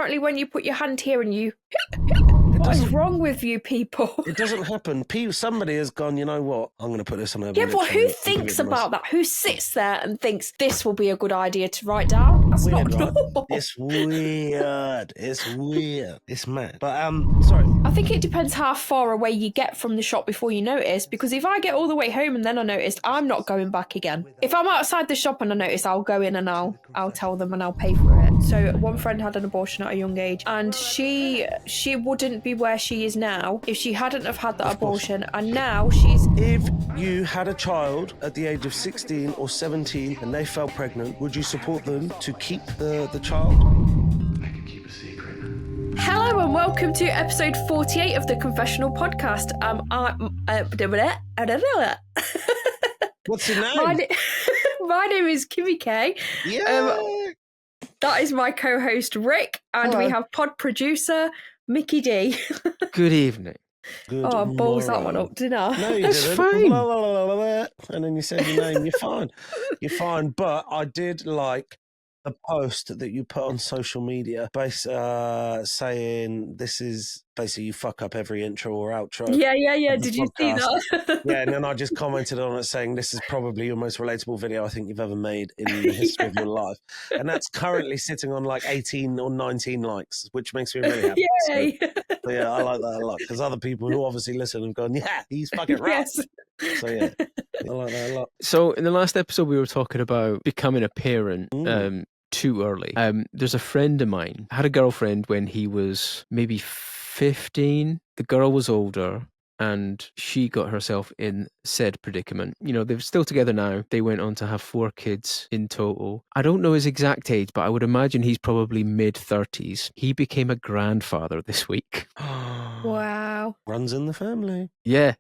apparently when you put your hand here and you... What is wrong with you people? It doesn't happen. Somebody has gone, you know what? I'm going to put this on over. Yeah, but who thinks about that? Who sits there and thinks this will be a good idea to write down? That's weird, not right? normal. It's weird. It's weird. It's mad. But sorry. I think it depends how far away you get from the shop before you notice, because if I get all the way home and then I notice, I'm not going back again. If I'm outside the shop and I notice, I'll go in and I'll tell them and I'll pay for it. So one friend had an abortion at a young age, and she wouldn't be where she is now if she hadn't have had that abortion, and now she's... If you had a child at the age of 16 or 17 and they fell pregnant, would you support them to keep the child? I can keep a secret. Hello and welcome to episode 48 of the Confessional podcast. What's your name? My name is Kimmy K. Yeah. That is my co-host Rick, and we have pod producer Mickey D. Good evening. Good I balls that one up, didn't I? No, you That's didn't. fine. Blah, blah, blah, blah, blah. And then you said your name. You're fine. You're fine. But I did like the post that you put on social media, saying this is basically you fuck up every intro or outro. Yeah. Did you see that? Yeah, and then I just commented on it saying this is probably your most relatable video I think you've ever made in the history of your life. And that's currently sitting on like 18 or 19 likes, which makes me really happy. Yay! So yeah, I like that a lot because other people who obviously listen have gone, yeah, he's fucking right. Yes. So yeah, I like that a lot. So in the last episode, we were talking about becoming a parent too early. There's a friend of mine, had a girlfriend when he was maybe 15. The girl was older, and she got herself in said predicament. You know, they're still together now. They went on to have 4 kids in total. I don't know his exact age, but I would imagine he's probably mid-30s. He became a grandfather this week. Wow. Runs in the family. Yeah.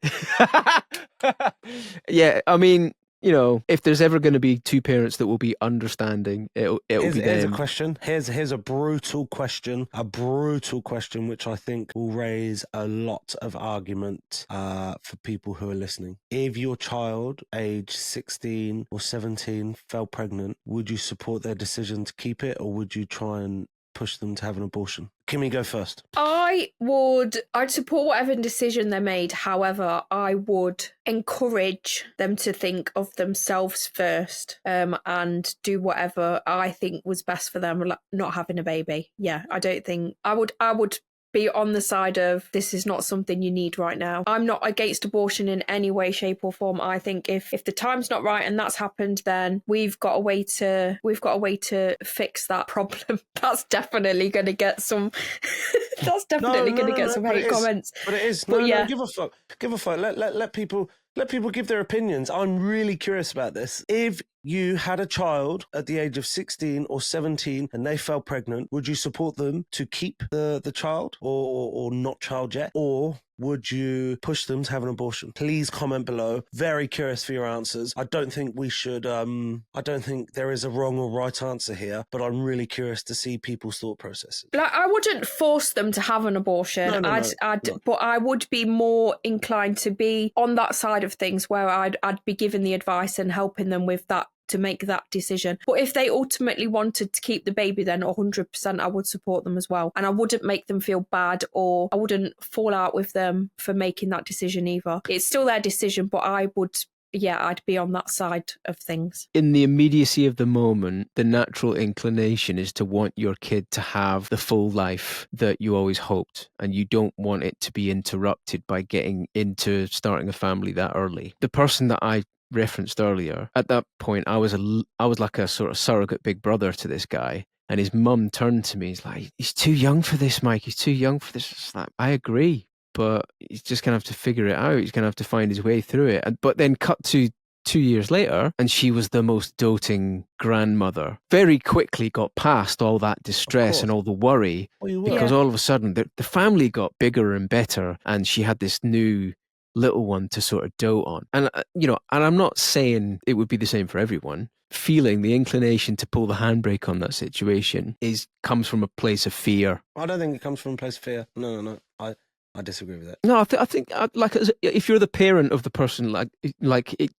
Yeah, I mean, you know, if there's ever going to be 2 parents that will be understanding, it'll be them. Here's a question. Here's a brutal question. A brutal question, which I think will raise a lot of argument for people who are listening. If your child, age 16 or 17, fell pregnant, would you support their decision to keep it, or would you try and push them to have an abortion? Kimmy, go first. I'd support whatever decision they made. However, I would encourage them to think of themselves first, and do whatever I think was best for them, not having a baby. Yeah, I don't think I would be on the side of this is not something you need right now. I'm not against abortion in any way, shape or form. I think if the time's not right and that's happened, then we've got a way to fix that problem. That's definitely going to get some that's definitely going to get some hate comments. But it is. But yeah. No, give a fuck. Give a fuck. Let people give their opinions. I'm really curious about this. If you had a child at the age of 16 or 17 and they fell pregnant, would you support them to keep the child or not child yet? Or would you push them to have an abortion? Please comment below. Very curious for your answers. I don't think we should, I don't think there is a wrong or right answer here, but I'm really curious to see people's thought processes. Like, I wouldn't force them to have an abortion. No. But I would be more inclined to be on that side of things where I'd be giving the advice and helping them with that, to make that decision. But if they ultimately wanted to keep the baby, then 100% I would support them as well. And I wouldn't make them feel bad, or I wouldn't fall out with them for making that decision either. It's still their decision, but I'd be on that side of things. In the immediacy of the moment, the natural inclination is to want your kid to have the full life that you always hoped, and you don't want it to be interrupted by getting into starting a family that early. The person that I referenced earlier, at that point I was like a sort of surrogate big brother to this guy, and his mum turned to me, he's like, he's too young for this, Mike, he's too young for this. It's like, I agree, but he's just gonna have to figure it out, he's gonna have to find his way through it. But then cut to 2 years later, and she was the most doting grandmother. Very quickly got past all that distress and all the worry, because all of a sudden the family got bigger and better, and she had this new little one to sort of dote on. And, you know, and I'm not saying it would be the same for everyone. Feeling the inclination to pull the handbrake on that situation comes from a place of fear. I don't think it comes from a place of fear. No. I disagree with that. No, I think like if you're the parent of the person,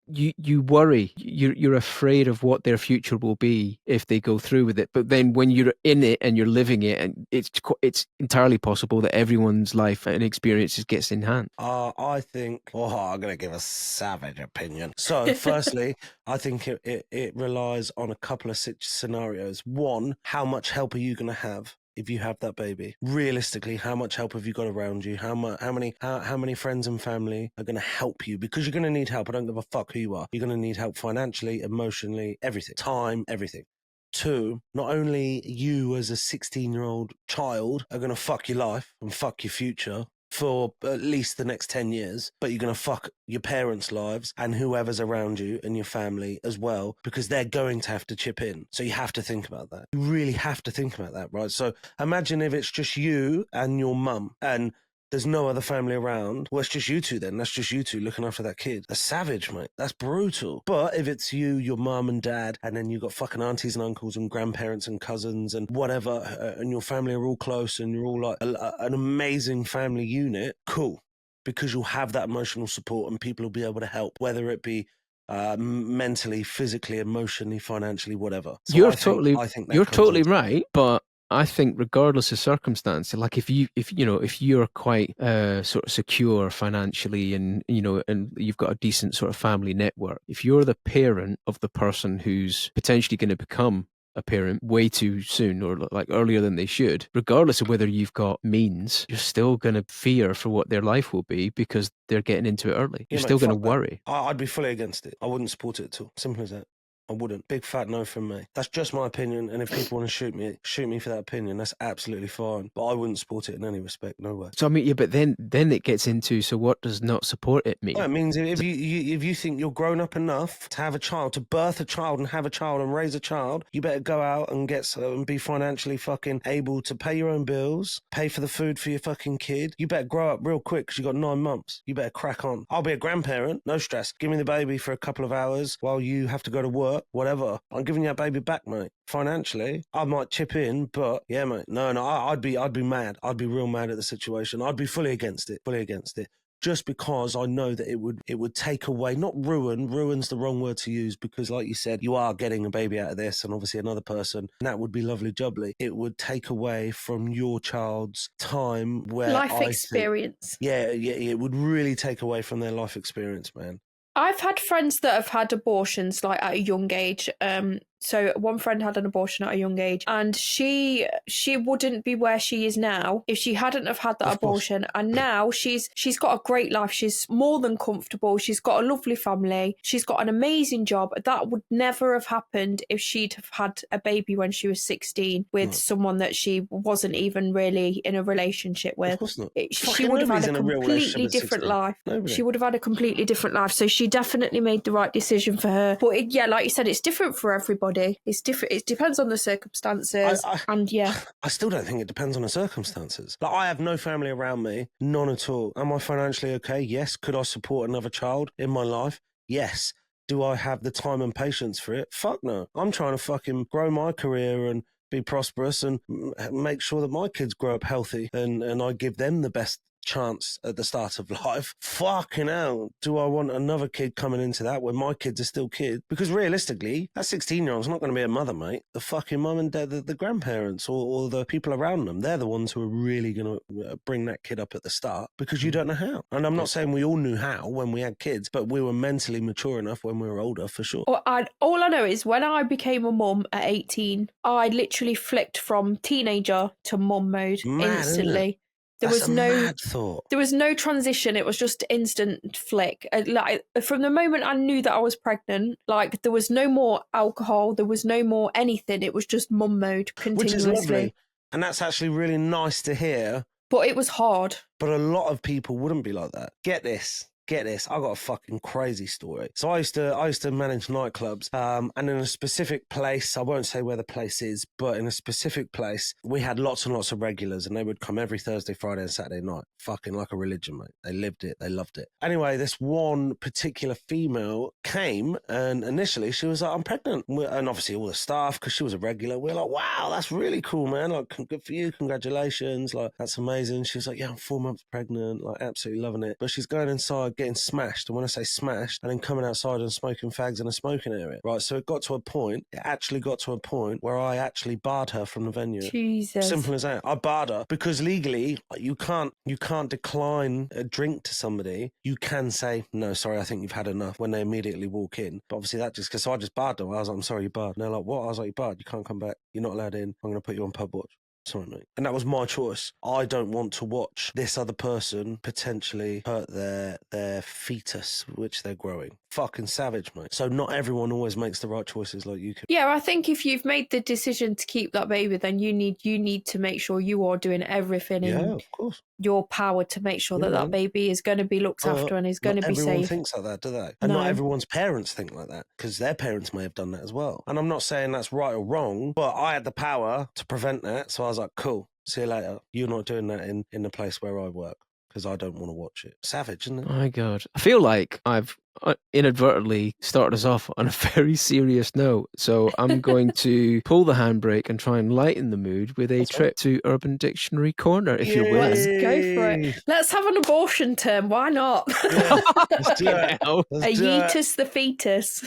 you worry, you're afraid of what their future will be if they go through with it. But then when you're in it and you're living it, and it's entirely possible that everyone's life and experiences gets enhanced. I think. Oh, I'm gonna give a savage opinion. So, firstly, I think it relies on a couple of scenarios. One, how much help are you gonna have if you have that baby? Realistically, how much help have you got around you? How many friends and family are going to help you? Because you're going to need help. I don't give a fuck who you are. You're going to need help financially, emotionally, everything, time, everything. Two, not only you as a 16-year-old child are going to fuck your life and fuck your future for at least the next 10 years, but you're going to fuck your parents' lives and whoever's around you and your family as well, because they're going to have to chip in. So you have to think about that. You really have to think about that, right? So imagine if it's just you and your mum and there's no other family around. Well, it's just you two then. That's just you two looking after that kid. That's savage, mate. That's brutal. But if it's you, your mum and dad, and then you've got fucking aunties and uncles and grandparents and cousins and whatever, and your family are all close and you're all like an amazing family unit, cool. Because you'll have that emotional support and people will be able to help, whether it be mentally, physically, emotionally, financially, whatever. So You're I think that you're comes totally into it. right, but I think regardless of circumstance, like if you're quite sort of secure financially and you've got a decent sort of family network, if you're the parent of the person who's potentially going to become a parent way too soon or like earlier than they should, regardless of whether you've got means, you're still going to fear for what their life will be because they're getting into it early. Yeah, You're mate, still going to fuck that. worry. I'd be fully against it. I wouldn't support it at all. Simple as that. I wouldn't. Big fat no from me. That's just my opinion. And if people want to shoot me for that opinion, that's absolutely fine. But I wouldn't support it in any respect. No way. So I mean, yeah, but then it gets into, so what does not support it mean? Well, it means if you think you're grown up enough to have a child, to birth a child and have a child and raise a child, you better go out and get some and be financially fucking able to pay your own bills, pay for the food for your fucking kid. You better grow up real quick because you got 9 months. You better crack on. I'll be a grandparent, no stress. Give me the baby for a couple of hours while you have to go to work, whatever. I'm giving you that baby back, mate. Financially, I might chip in, but yeah, mate. No, I'd be mad. I'd be real mad at the situation. I'd be fully against it. Just because I know that it would take away, not ruin's the wrong word to use, because like you said, you are getting a baby out of this and obviously another person, and that would be lovely jubbly. It would take away from your child's time where Life experience. it would really take away from their life experience, man. I've had friends that have had abortions like at a young age. So one friend had an abortion at a young age, and she wouldn't be where she is now if she hadn't have had that Of course. abortion. And now she's got a great life. She's more than comfortable. She's got a lovely family. She's got an amazing job. That would never have happened if she'd have had a baby when she was 16 with someone that she wasn't even really in a relationship with. Of course not. She would have had a completely different life. Nobody. She would have had a completely different life. So she definitely made the right decision for her. But like you said, it's different for everybody. It's different. It depends on the circumstances. I still don't think it depends on the circumstances. Like, I have no family around me, none at all. Am I financially okay? Yes. Could I support another child in my life? Yes. Do I have the time and patience for it? Fuck no. I'm trying to fucking grow my career and be prosperous and make sure that my kids grow up healthy and I give them the best chance at the start of life. Fucking hell, do I want another kid coming into that when my kids are still kids? Because realistically, that 16-year-old's not going to be a mother, mate. The fucking mum and dad, the grandparents or the people around them, they're the ones who are really going to bring that kid up at the start, because you don't know how. And I'm not saying we all knew how when we had kids, but we were mentally mature enough when we were older, for sure. All I know is when I became a mum at 18, I literally flicked from teenager to mum mode instantly. There was mad thought. There was no transition. It was just instant flick. Like from the moment I knew that I was pregnant, like there was no more alcohol, there was no more anything. It was just mum mode continuously. Which is lovely, and that's actually really nice to hear. But it was hard. But a lot of people wouldn't be like that. Get this. get this, I got a fucking crazy story. So I used to manage nightclubs, and in a specific place, I won't say where the place is, but in a specific place, we had lots and lots of regulars, and they would come every Thursday, Friday, and Saturday night, fucking like a religion, mate. They lived it, they loved it. Anyway, this one particular female came, and initially she was like, "I'm pregnant," and obviously all the staff, because she was a regular, we were like, "Wow, that's really cool, man! Like, good for you, congratulations! Like, that's amazing." She was like, "Yeah, I'm 4 months pregnant, like, absolutely loving it." But she's going inside, getting smashed, and when I say smashed, and then coming outside and smoking fags in a smoking area, right? So it actually got to a point where I actually barred her from the venue. Jesus. Simple as that. I barred her because legally you can't decline a drink to somebody. You can say, "No, sorry, I think you've had enough," when they immediately walk in. But obviously that just, because I just barred them. I was like, "I'm sorry, you barred." And they're like, "What?" I was like, "You barred. You can't come back. You're not allowed in. I'm going to put you on pub watch." Sorry, mate. And that was my choice. I don't want to watch this other person potentially hurt their fetus, which they're growing. Fucking savage, mate. So not everyone always makes the right choices like you can. Yeah, I think if you've made the decision to keep that baby, then you need to make sure you are doing everything Yeah, in of course. your power to make sure Yeah, that man. baby is going to be looked after and is going to Not be everyone safe. thinks like that, do they? And not No. everyone's parents think like that, because their parents may have done that as well. And I'm not saying that's right or wrong, but I had the power to prevent that. So I was like, cool, see you later. You're not doing that in the place where I work, because I don't want to watch it. Savage, isn't it? My God. I feel like I've inadvertently started us off on a very serious note. So I'm going to pull the handbrake and try and lighten the mood with a That's trip to Urban Dictionary Corner, if you're Let's willing. go for it. Let's have an abortion term. Why not? Yeah, let's do it. Hell. Let's A do it. yeetus the fetus.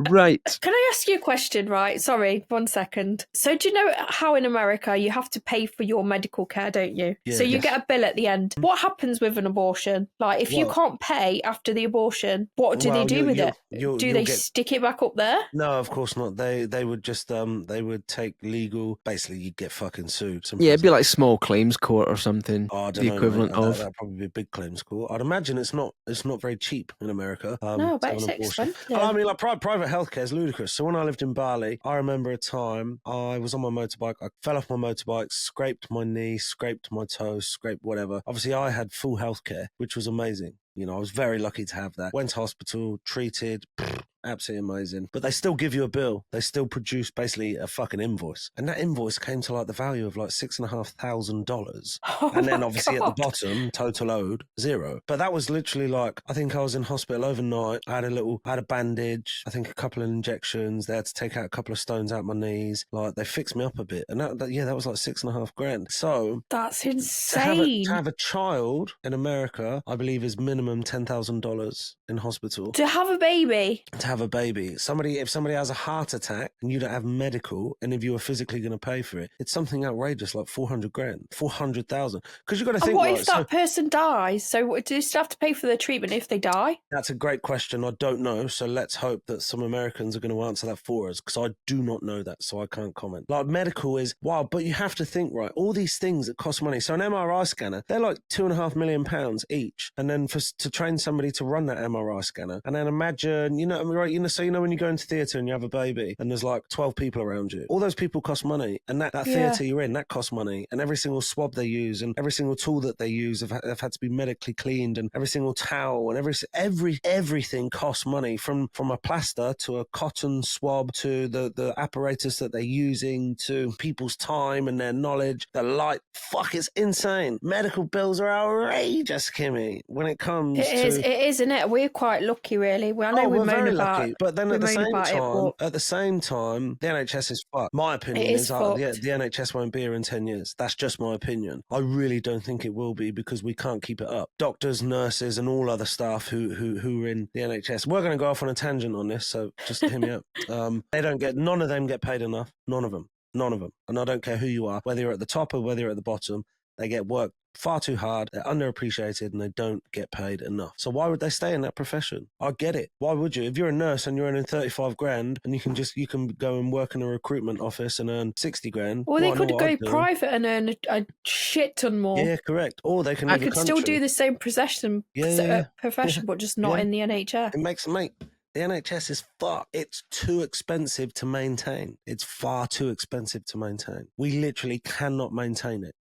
Right. Can I ask you a question, right? Sorry, 1 second. So do you know how in America you have to pay for your medical care, don't you? Yeah. So you Yes. get a bill at the end. What happens with an abortion? Like, if you Well- can't pay after the abortion, what do they Well, do with it? you'll Do they get- stick it back up there? No, of course not. They would just they would take legal. Basically, you'd get fucking sued. Simple Yeah, as it'd be that. like small claims court or something. Oh, I don't The know, equivalent mate. of. That'd probably be a big claims court. I'd imagine it's not very cheap in America. No, to but have it's an abortion. expensive. I mean, like private healthcare is ludicrous. So when I lived in Bali, I remember a time I was on my motorbike. I fell off my motorbike, scraped my knee, scraped my toe, scraped whatever. Obviously, I had full healthcare, which was amazing. You know, I was very lucky to have that. Went to hospital, treated. Absolutely amazing. But they still give you a bill. They still produce basically a fucking invoice. And that invoice came to like the value of like $6,500. Oh And then my obviously at the God. bottom, total owed, $0. But that was literally like, I think I was in hospital overnight. I had a bandage, I think a couple of injections. They had to take out a couple of stones out my knees. Like, they fixed me up a bit. And that was like $6,500. So That's to insane. have a child in America, I believe, is minimum $10,000 in hospital. To have a baby. To have a baby. If somebody has a heart attack and you don't have medical, and if you were physically going to pay for it, it's something outrageous, like $400,000, $400,000. Because you've got to And think, what right, if that person dies? So do you still have to pay for the treatment if they die? that's a great question. I don't know. So let's hope that some Americans are going to answer that for us, because I do not know that, so I can't comment. Like, medical is wow, but you have to think, right, all these things that cost money. So an MRI scanner, they're like £2.5 million each, and then to train somebody to run that MRI scanner, and then imagine, right, so when you go into theatre and you have a baby and there's like 12 people around you, all those people cost money, and that theatre you're in, that costs money, and every single swab they use and every single tool that they use have had to be medically cleaned, and every single towel and everything costs money, from a plaster to a cotton swab to the apparatus that they're using to people's time and their knowledge, the light. Fuck, it's insane. Medical bills are outrageous, Kimmy, when it comes It is, isn't it? We're quite lucky, really. I know we we're moan very about lucky. But then at the same time, the NHS is fucked. My opinion It is is fucked. the NHS won't be here in 10 years. That's just my opinion. I really don't think it will be, because we can't keep it up. Doctors, nurses, and all other staff who are in the NHS. We're going to go off on a tangent on this, so just hear me out. None of them get paid enough. None of them. And I don't care who you are, whether you're at the top or whether you're at the bottom. They get worked far too hard, they're underappreciated, and they don't get paid enough. So why would they stay in that profession? I get it. Why would you? If you're a nurse and you're earning 35 grand and you can go and work in a recruitment office and earn 60 grand. Well, they could go private and earn a shit ton more. Yeah, correct. Or they can leave I could the country. still do the same profession, but just not in the NHS. It makes, mate, the NHS is fucked. It's too expensive to maintain. It's far too expensive to maintain. We literally cannot maintain it.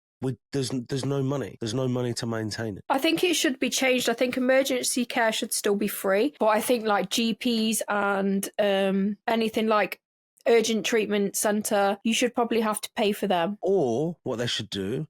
there's no money. There's no money to maintain it. I think it should be changed. I think emergency care should still be free, but I think like GPs and anything like urgent treatment centre, you should probably have to pay for them. Or what they should do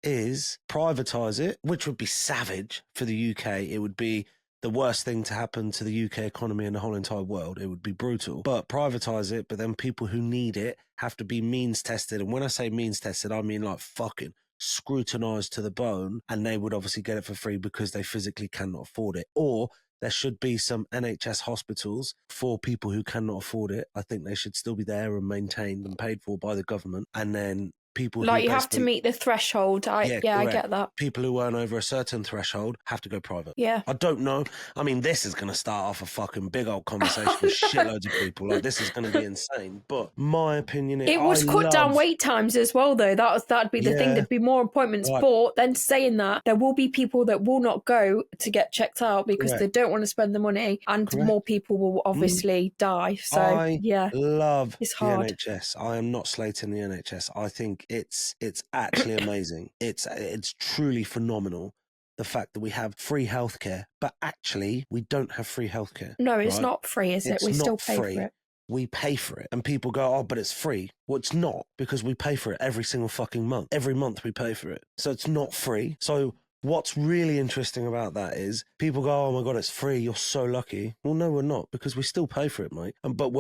is privatise it, which would be savage for the UK. It would be the worst thing to happen to the UK economy and the whole entire world. It would be brutal. But privatise it, but then people who need it have to be means tested. And when I say means tested, I mean like fucking scrutinised to the bone, and they would obviously get it for free because they physically cannot afford it. Or there should be some NHS hospitals for people who cannot afford it. I think they should still be there and maintained and paid for by the government. And then people Like who you have to meet the threshold. I get that. People who earn over a certain threshold have to go private. Yeah. I don't know. I mean, this is going to start off a fucking big old conversation with shitloads of people. Like, this is going to be insane. But my opinion is, it would cut down wait times as well, though. That'd be the thing. There'd be more appointments. Right. But then saying that, there will be people that will not go to get checked out because they don't want to spend the money, and more people will obviously die. So I love it's the hard. NHS. I am not slating the NHS. I think it's actually amazing. It's truly phenomenal. The fact that we have free healthcare, but actually we don't have free healthcare. No, it's not free, is it? We still pay for it. We pay for it. And people go, oh, but it's free. Well, it's not, because we pay for it every single fucking month. Every month we pay for it. So it's not free. So what's really interesting about that is people go, oh my God, it's free. You're so lucky. Well, no, we're not, because we still pay for it, mate. But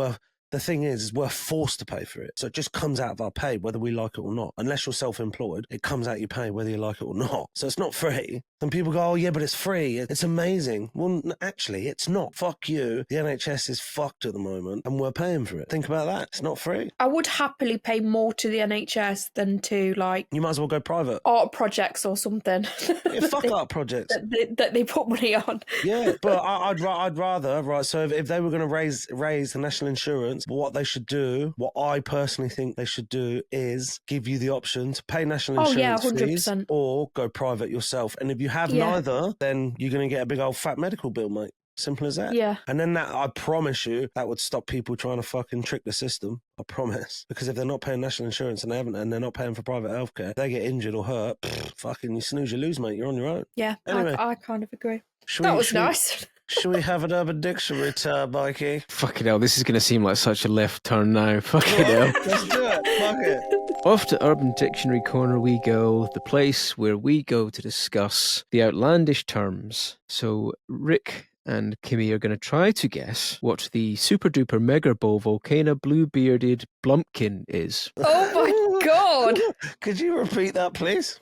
the thing is we're forced to pay for it. So it just comes out of our pay, whether we like it or not. Unless you're self-employed, it comes out your pay, whether you like it or not. So it's not free. And people go, oh yeah, but it's free. It's amazing. Well, actually, it's not. Fuck you. The NHS is fucked at the moment and we're paying for it. Think about that. It's not free. I would happily pay more to the NHS than to like... You might as well go private. Art projects or something. Yeah, fuck art projects. That they put money on. Yeah, but I'd rather, right, so if they were going to raise the national insurance, what they should do, what I personally think they should do, is give you the option to pay national insurance fees or go private yourself. And if you have neither, then you're going to get a big old fat medical bill, mate. Simple as that. Yeah. And then that, I promise you, that would stop people trying to fucking trick the system. I promise. Because if they're not paying national insurance and they're not paying for private healthcare, they get injured or hurt, fucking you snooze, you lose, mate. You're on your own. Yeah. Anyway, I kind of agree. That was nice. Should we have an Urban Dictionary tab, Mikey? Fucking hell, this is going to seem like such a left turn now. Fucking hell. Let's do it. Fuck it. Off to Urban Dictionary Corner we go, the place where we go to discuss the outlandish terms. So, Rick and Kimmy are going to try to guess what the super duper mega bowl volcano blue bearded Blumpkin is. Oh my God. Could you repeat that, please?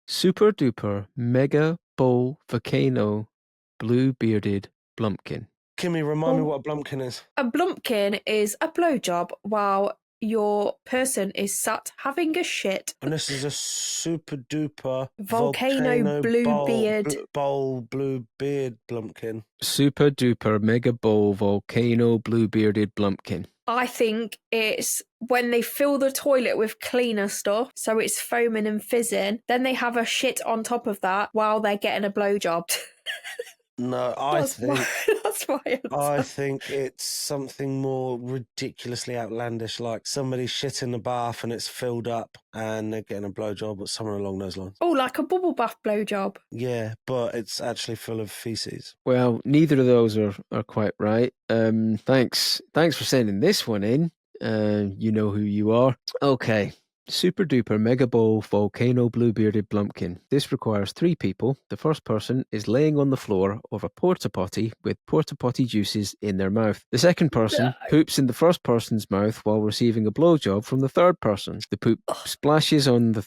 Super duper mega bowl volcano blue bearded Blumpkin. Kimmy, remind me what a Blumpkin is. A Blumpkin is a blowjob while your person is sat having a shit. And this is a super duper volcano blue beard blue beard Blumpkin. Super duper mega bowl volcano blue bearded Blumpkin. I think it's when they fill the toilet with cleaner stuff, so it's foaming and fizzing, then they have a shit on top of that while they're getting a blowjob. No, I think it's something more ridiculously outlandish, like somebody shit in the bath and it's filled up and they're getting a blowjob, or somewhere along those lines. Oh, like a bubble bath blowjob. Yeah, but it's actually full of feces. Well, neither of those are quite right. Thanks for sending this one in. You know who you are. Okay. Super duper mega bowl volcano blue bearded Blumpkin. This requires 3 people. The first person is laying on the floor of a porta potty with porta potty juices in their mouth. The second person poops in the first person's mouth while receiving a blowjob from the third person. The poop splashes on the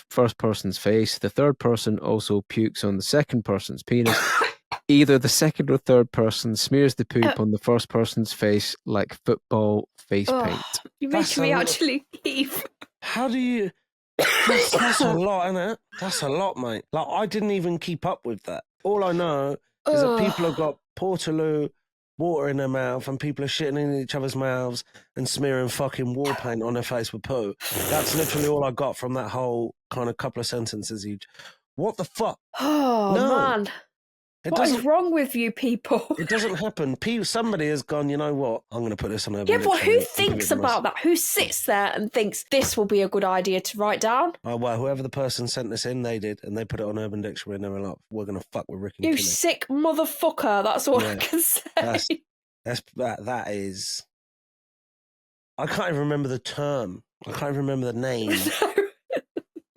first person's face. The third person also pukes on the second person's penis. Either the second or third person smears the poop on the first person's face like football face paint. You're making me actually heave. How do you... That's a lot, isn't it? That's a lot, mate. Like, I didn't even keep up with that. All I know is that people have got Portaloo water in their mouth and people are shitting in each other's mouths and smearing fucking war paint on their face with poo. That's literally all I got from that whole kind of couple of sentences each. What the fuck? Oh, man. It What is doesn't. wrong with you people? It doesn't happen. Somebody has gone, you know what? I'm going to put this on Urban Yeah, but Dictionary who and give thinks it the most- about that? Who sits there and thinks this will be a good idea to write down? Oh, well, whoever the person sent this in, they did, and they put it on Urban Dictionary, and they were like, we're going to fuck with Rick and You Timmy. sick motherfucker. That's all I Yeah, can say. that is... I can't even remember the term. I can't even remember the name,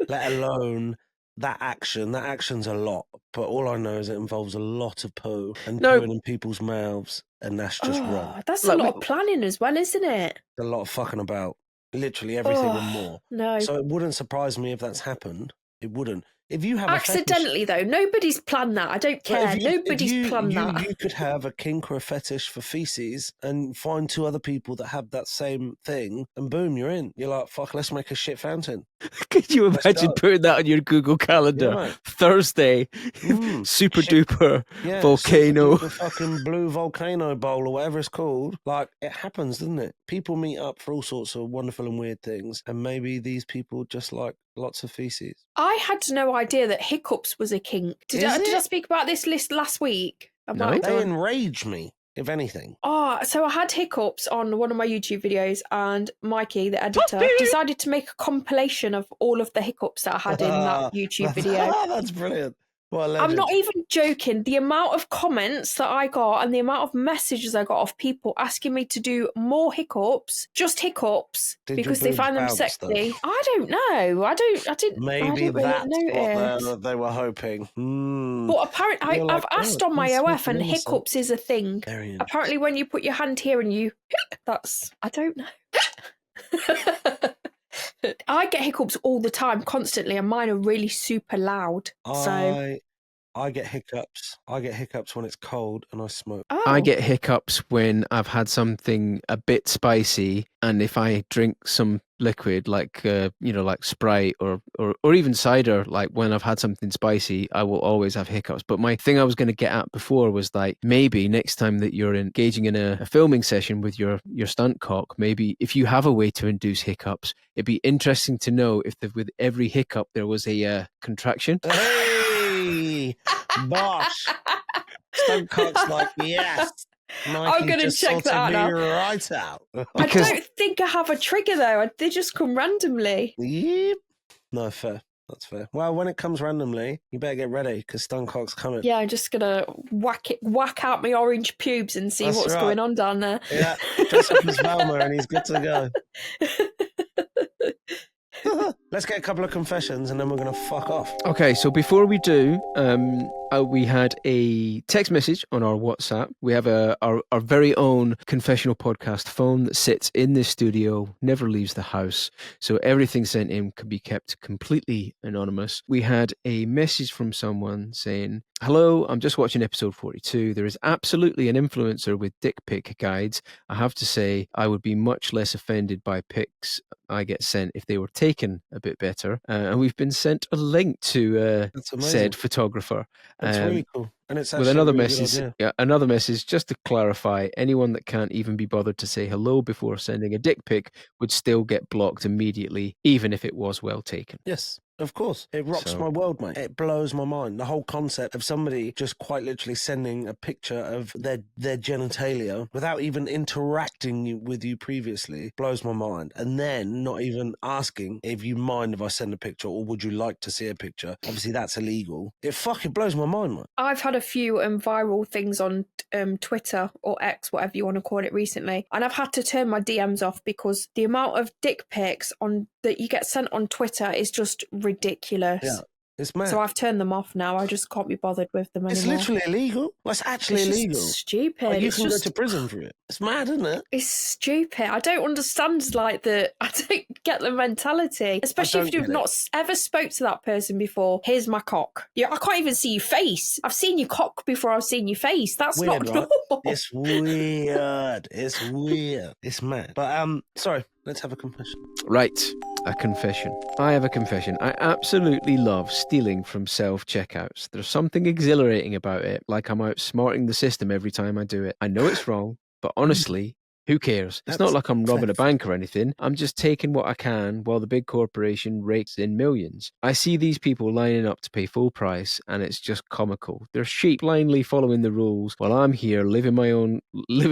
let alone that action. That action's a lot, but all I know is it involves a lot of poo and pooing in people's mouths, and that's just wrong. That's a lot of planning as well, isn't it? A lot of fucking about. Literally everything and more. No. So it wouldn't surprise me if that's happened. It wouldn't. If you have accidentally, though, nobody's planned that. I don't care. Nobody's planned that. You could have a kink or a fetish for feces and find two other people that have that same thing, and boom, you're in. You're like, fuck, let's make a shit fountain. Could you imagine putting that on your Google Calendar? Yeah, Thursday, super duper volcano. Super fucking blue volcano bowl or whatever it's called. Like, it happens, doesn't it? People meet up for all sorts of wonderful and weird things, and maybe these people just like lots of feces. I had no idea that hiccups was a kink. Did I speak about this list last week? No. They enrage me, if anything. So I had hiccups on one of my YouTube videos, and Mikey, the editor, decided to make a compilation of all of the hiccups that I had in that YouTube video. That's brilliant. What a I'm legend. not even joking. The amount of comments that I got and the amount of messages I got of people asking me to do more hiccups, just hiccups, because they find them sexy. I don't know. I didn't. Maybe really that's notice. what they were hoping. But apparently, I've asked on my OF, and hiccups is a thing. Apparently, when you put your hand here and you, I don't know. I get hiccups all the time, constantly, and mine are really super loud. I get hiccups. I get hiccups when it's cold and I smoke. I get hiccups when I've had something a bit spicy, and if I drink some liquid like like Sprite or even cider, like when I've had something spicy, I will always have hiccups. But my thing I was going to get at before was like, maybe next time that you're engaging in a filming session with your stunt cock, maybe if you have a way to induce hiccups, it'd be interesting to know if with every hiccup there was a contraction. Hey, bosh! Stunt cock's like, yes. I'm going to check that out now. Right out. I don't think I have a trigger though. They just come randomly. Yep. No, fair. That's fair. Well, when it comes randomly, you better get ready because stunt cock's coming. Yeah, I'm just gonna whack out my orange pubes and see what's going on down there. Yeah, dress up as Velma and he's good to go. Let's get a couple of confessions and then we're going to fuck off. Okay, so before we do, we had a text message on our WhatsApp. We have our very own Confessional podcast phone that sits in this studio, never leaves the house. So everything sent in can be kept completely anonymous. We had a message from someone saying, "Hello, I'm just watching episode 42. There is absolutely an influencer with dick pic guides. I have to say, I would be much less offended by pics I get sent if they were taken a bit better." And we've been sent a link to said photographer. That's really cool. And it's with another message. Yeah, another message just to clarify: anyone that can't even be bothered to say hello before sending a dick pic would still get blocked immediately, even if it was well taken. Yes. Of course. It rocks my world, mate. It blows my mind. The whole concept of somebody just quite literally sending a picture of their genitalia without even interacting with you previously blows my mind. And then not even asking if you mind if I send a picture or would you like to see a picture. Obviously, that's illegal. It fucking blows my mind, mate. I've had a few viral things on Twitter or X, whatever you want to call it, recently. And I've had to turn my DMs off because the amount of dick pics that you get sent on Twitter is just ridiculous. Yeah, it's mad. So I've turned them off now. I just can't be bothered with them anymore. It's literally illegal. Well, it's actually illegal. Stupid. Like, you can go to prison for it. It's mad, isn't it? It's stupid. I don't understand I don't get the mentality. Especially if you've not ever spoke to that person before. Here's my cock. Yeah, I can't even see your face. I've seen your cock before I've seen your face. That's weird, not normal. Right? It's weird. It's weird. It's mad. But sorry, let's have a confession. Right. A confession. I have a confession. I absolutely love stealing from self-checkouts. There's something exhilarating about it, like I'm outsmarting the system every time I do it. I know it's wrong, but honestly, Who cares? It's That's not like I'm robbing a theft. bank or anything. I'm just taking what I can while the big corporation rakes in millions. I see these people lining up to pay full price, and it's just comical. They're sheep blindly following the rules while I'm here living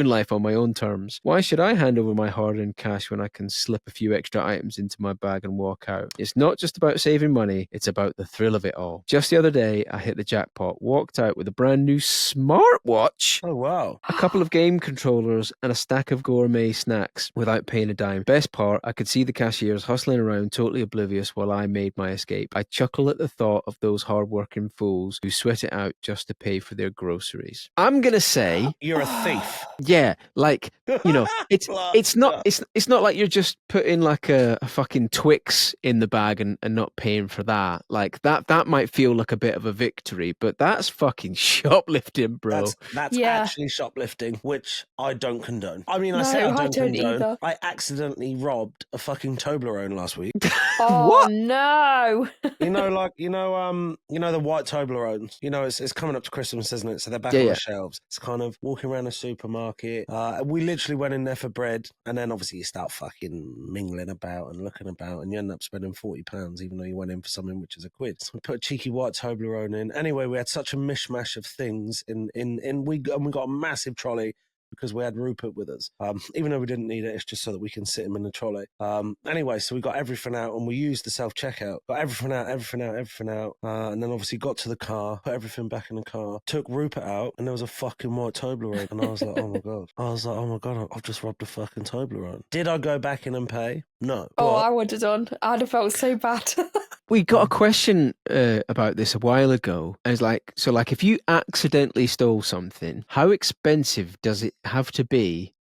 life on my own terms. Why should I hand over my hard-earned cash when I can slip a few extra items into my bag and walk out? It's not just about saving money, it's about the thrill of it all. Just the other day, I hit the jackpot, walked out with a brand new smartwatch, Oh, wow. a couple of game controllers, and a stack of gourmet snacks without paying a dime. Best part, I could see the cashiers hustling around totally oblivious while I made my escape. I chuckle at the thought of those hard-working fools who sweat it out just to pay for their groceries. I'm gonna say, You're a thief. yeah, like, you know, it's not like you're just putting like a fucking Twix in the bag and not paying for that. Like that might feel like a bit of a victory, but that's fucking shoplifting, bro. That's Yeah. actually shoplifting, which I don't condone. I mean, I No, say I I don't don't condone. either. I accidentally robbed a fucking Toblerone last week. Oh What? no! The white Toblerones. It's coming up to Christmas, isn't it? So they're back on Yeah. the shelves. It's kind of walking around a supermarket. We literally went in there for bread, and then obviously you start fucking mingling about and looking about, and you end up spending £40, even though you went in for something which is a quid. So we put a cheeky white Toblerone in. Anyway, we had such a mishmash of things we got a massive trolley because we had Rupert with us. Even though we didn't need it, it's just so that we can sit him in the trolley. Anyway, so we got everything out and we used the self-checkout. Got everything out. And then obviously got to the car, put everything back in the car, took Rupert out, and there was a fucking white Toblerone. And I was like, oh my God, I've just robbed a fucking Toblerone. Did I go back in and pay? No. Oh, But I would have done. I'd have felt so bad. We got a question about this a while ago. And it's like, so like if you accidentally stole something, how expensive does it have to be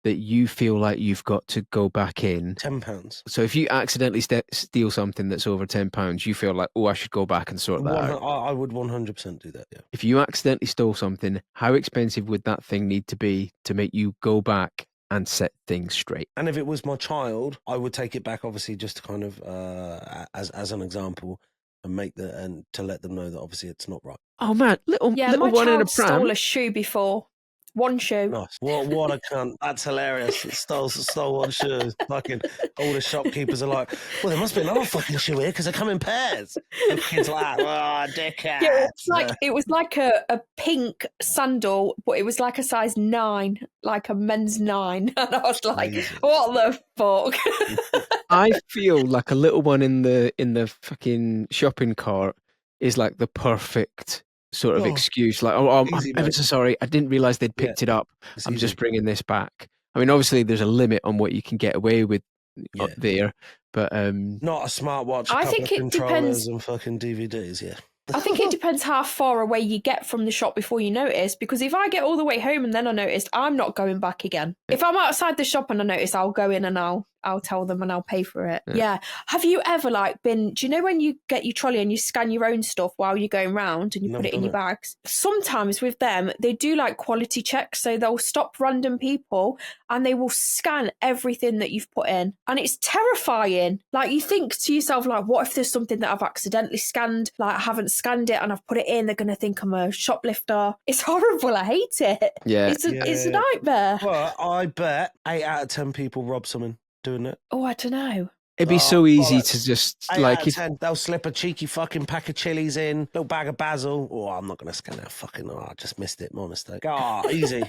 that you feel like you've got to go back in? £10. So if you accidentally steal something that's over £10, you feel like, oh, I should go back and sort that out. I would 100% do that, yeah. If you accidentally stole something, how expensive would that thing need to be to make you go back and set things straight? And if it was my child, I would take it back, obviously, just to kind of as an example, and to let them know that obviously it's not right. Oh man, little Yeah, my one in a child pram. stole a shoe before. One shoe. Nice. What a cunt. That's hilarious. It stole one shoe. Fucking all the shopkeepers are like, well, there must be another fucking shoe here because they come in pairs. And the kid's like, oh, dickhead. Yeah, it was like a pink sandal, but it was like a size 9, like a men's 9. And I was like, Jesus. what the fuck? I feel like a little one in the fucking shopping cart is like the perfect sort of excuse. Like, I'm easy, ever mate. so sorry, I didn't realize they'd picked it up. I'm just bringing this back. I mean, obviously, there's a limit on what you can get away with up there, but not a smartwatch. I A couple think of it controllers depends. and fucking DVDs. Yeah. I think it depends how far away you get from the shop before you notice, because if I get all the way home and then I noticed, I'm not going back again. If I'm outside the shop and I notice, I'll go in and I'll tell them and I'll pay for it. Yeah. Have you ever do you know when you get your trolley and you scan your own stuff while you're going round and you put it in your bags? Sometimes with them, they do like quality checks. So they'll stop random people and they will scan everything that you've put in. And it's terrifying. Like you think to yourself, like, what if there's something that I've accidentally scanned? Like I haven't scanned it and I've put it in. They're going to think I'm a shoplifter. It's horrible. I hate it. Yeah. It's a nightmare. Well, I bet 8 out of 10 people rob someone doing it. Oh, I don't know. it'd be so easy to just 8 like out of 10, they'll slip a cheeky fucking pack of chilies in, little bag of basil. Oh, I'm not going to scan that fucking. Oh, I just missed it. My mistake. Oh, easy.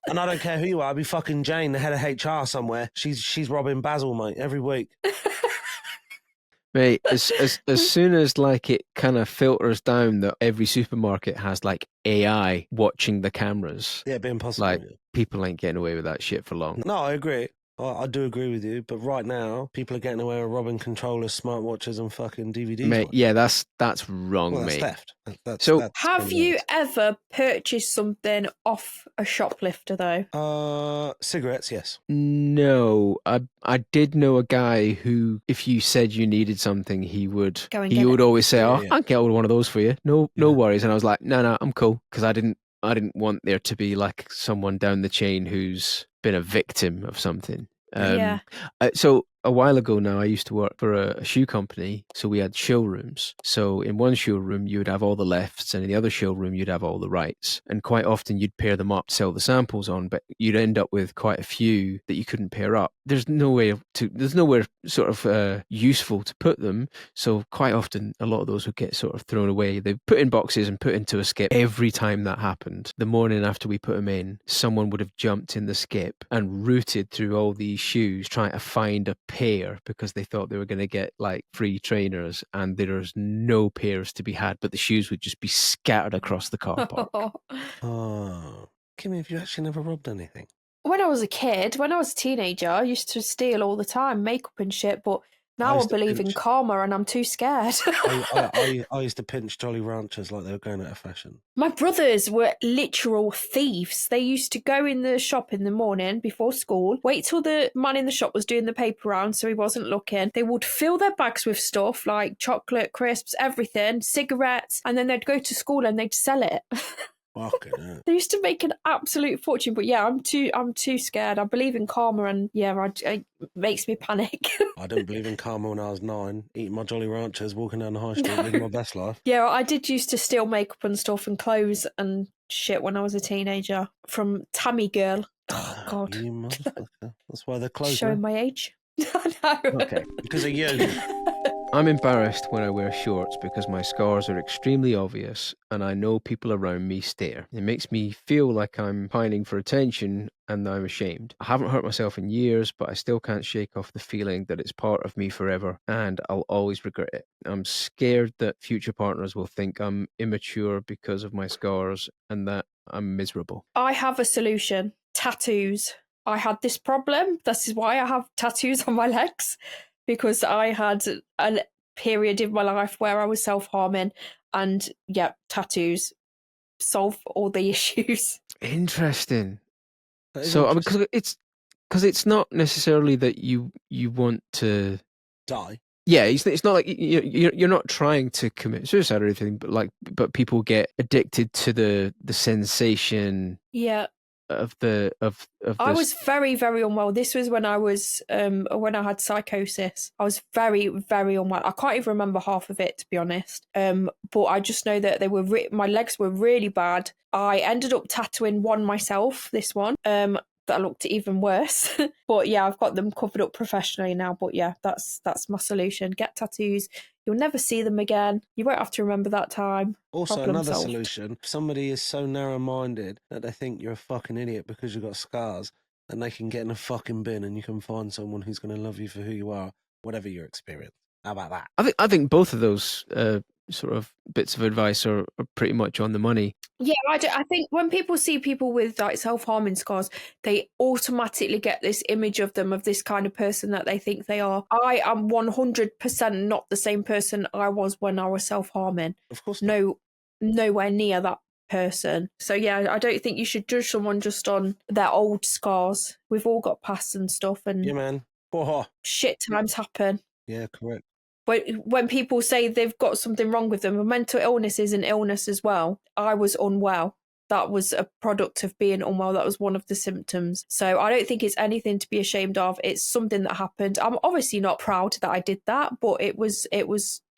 And I don't care who you are. I'll be fucking Jane, the head of HR somewhere. She's robbing basil, mate, every week. Mate, as soon as like it kind of filters down that every supermarket has like AI watching the cameras, Yeah, it'd be impossible. like people ain't getting away with that shit for long. No, I agree. I do agree with you, but right now, people are getting away with robbing controllers, smartwatches, and fucking DVDs. Mate, yeah, that's wrong, well, that's mate. theft. So, Have you ever purchased something off a shoplifter though? Cigarettes, yes. No, I did know a guy who, if you said you needed something, he would Go and he get would it. always say, "Oh, Yeah. I'll get one of those for you. No worries." And I was like, "No, I'm cool," because I didn't want there to be like someone down the chain who's been a victim of something. Yeah. So a while ago now, I used to work for a shoe company, so we had showrooms. So in one showroom, you would have all the lefts, and in the other showroom, you'd have all the rights. And quite often, you'd pair them up, sell the samples on, but you'd end up with quite a few that you couldn't pair up. There's nowhere sort of useful to put them. So quite often, a lot of those would get sort of thrown away. They put in boxes and put into a skip. Every time that happened, the morning after we put them in, someone would have jumped in the skip and rooted through all these shoes trying to find a pair because they thought they were going to get like free trainers, and there's no pairs to be had, but the shoes would just be scattered across the car park. Oh, Kimmy, have you actually never robbed anything? When I was a kid, when I was a teenager, I used to steal all the time, makeup and shit, but now I believe in karma and I'm too scared. I used to pinch Jolly Ranchers like they were going out of fashion. My brothers were literal thieves. They used to go in the shop in the morning before school, wait till the man in the shop was doing the paper round so he wasn't looking. They would fill their bags with stuff like chocolate, crisps, everything, cigarettes, and then they'd go to school and they'd sell it. Fucking hell. They used to make an absolute fortune, but yeah, I'm too scared. I believe in karma, and yeah, it makes me panic. I didn't believe in karma when I was 9, eating my Jolly Ranchers, walking down the high street, living my best life. Yeah, I did used to steal makeup and stuff and clothes and shit when I was a teenager from Tammy Girl. Oh God, You motherfucker. That's why they're closed. showing my age. I know. Okay, because of you. I'm embarrassed when I wear shorts because my scars are extremely obvious and I know people around me stare. It makes me feel like I'm pining for attention and I'm ashamed. I haven't hurt myself in years, but I still can't shake off the feeling that it's part of me forever and I'll always regret it. I'm scared that future partners will think I'm immature because of my scars and that I'm miserable. I have a solution. Tattoos. I had this problem. This is why I have tattoos on my legs. Because I had a period in my life where I was self-harming, and yeah, tattoos solve all the issues. Interesting. So because it's not necessarily that you want to die. Yeah, it's not like you're not trying to commit suicide or anything, but people get addicted to the sensation. Yeah. Of I was very, very unwell. This was when I was when I had psychosis. I was very, very unwell. I can't even remember half of it, to be honest. But I just know that they were my legs were really bad. I ended up tattooing one myself. This one that looked even worse. But yeah, I've got them covered up professionally now. But yeah, that's my solution. Get tattoos. You'll never see them again. You won't have to remember that time. Also, Problem another solved. solution. If somebody is so narrow-minded that they think you're a fucking idiot because you've got scars, then they can get in a fucking bin and you can find someone who's going to love you for who you are, whatever your experience. How about that? I think both of those sort of bits of advice are pretty much on the money. Yeah, I think when people see people with like self-harming scars, they automatically get this image of them, of this kind of person that they think they are. I am 100% not the same person I was when I was self-harming. Of course not. Nowhere near that person. So yeah, I don't think you should judge someone just on their old scars. We've all got pasts and stuff, and Yeah, man. Whoa. shit times happen. Yeah, correct. When people say they've got something wrong with them, a mental illness is an illness as well. I was unwell. That was a product of being unwell. That was one of the symptoms. So I don't think it's anything to be ashamed of. It's something that happened. I'm obviously not proud that I did that, but it was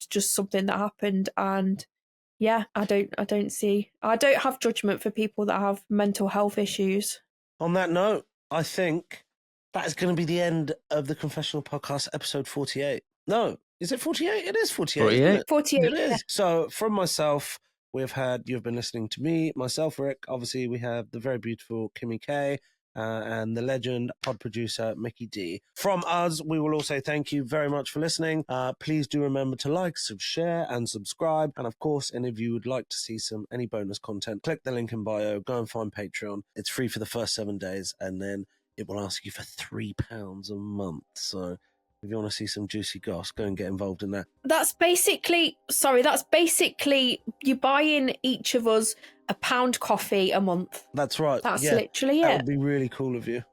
just something that happened. And yeah, I don't have judgment for people that have mental health issues. On that note, I think that is going to be the end of the Confessional Podcast, episode 48. No, is it 48? It is 48. 48. Isn't it? 48. It is. So from myself, you've been listening to me, myself, Rick. Obviously, we have the very beautiful Kimmy K and the legend pod producer Mickey D. From us, we will all say thank you very much for listening. Please do remember to like, share, and subscribe. And of course, any of you would like to see any bonus content, click the link in bio, go and find Patreon. It's free for the first 7 days, and then it will ask you for £3 a month. So if you want to see some juicy goss, go and get involved in that. That's basically you buy in each of us £1 coffee a month. That's right. That's yeah, literally that it. would be really cool of you.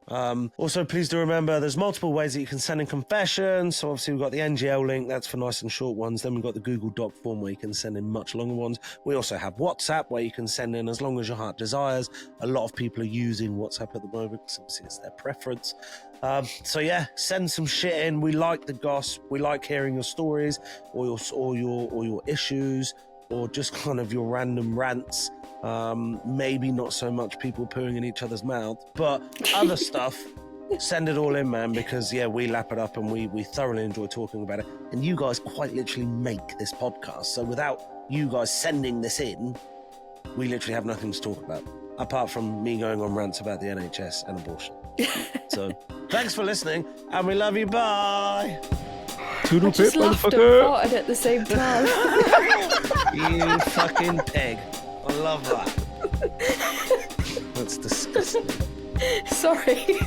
Also, please do remember there's multiple ways that you can send in confessions. So obviously we've got the NGL link, that's for nice and short ones. Then we've got the Google Doc form where you can send in much longer ones. We also have WhatsApp where you can send in as long as your heart desires. A lot of people are using WhatsApp at the moment because obviously it's their preference. So yeah, send some shit in. We like the goss. We like hearing your stories or your issues, or just kind of your random rants. Maybe not so much people pooing in each other's mouth, but other stuff, send it all in, man, because yeah, we lap it up and we thoroughly enjoy talking about it. And you guys quite literally make this podcast. So without you guys sending this in, we literally have nothing to talk about, apart from me going on rants about the NHS and abortion. So thanks for listening, and we love you. Bye. I just laughed and farted at the same time. You fucking pig. I love that. That's disgusting. Sorry.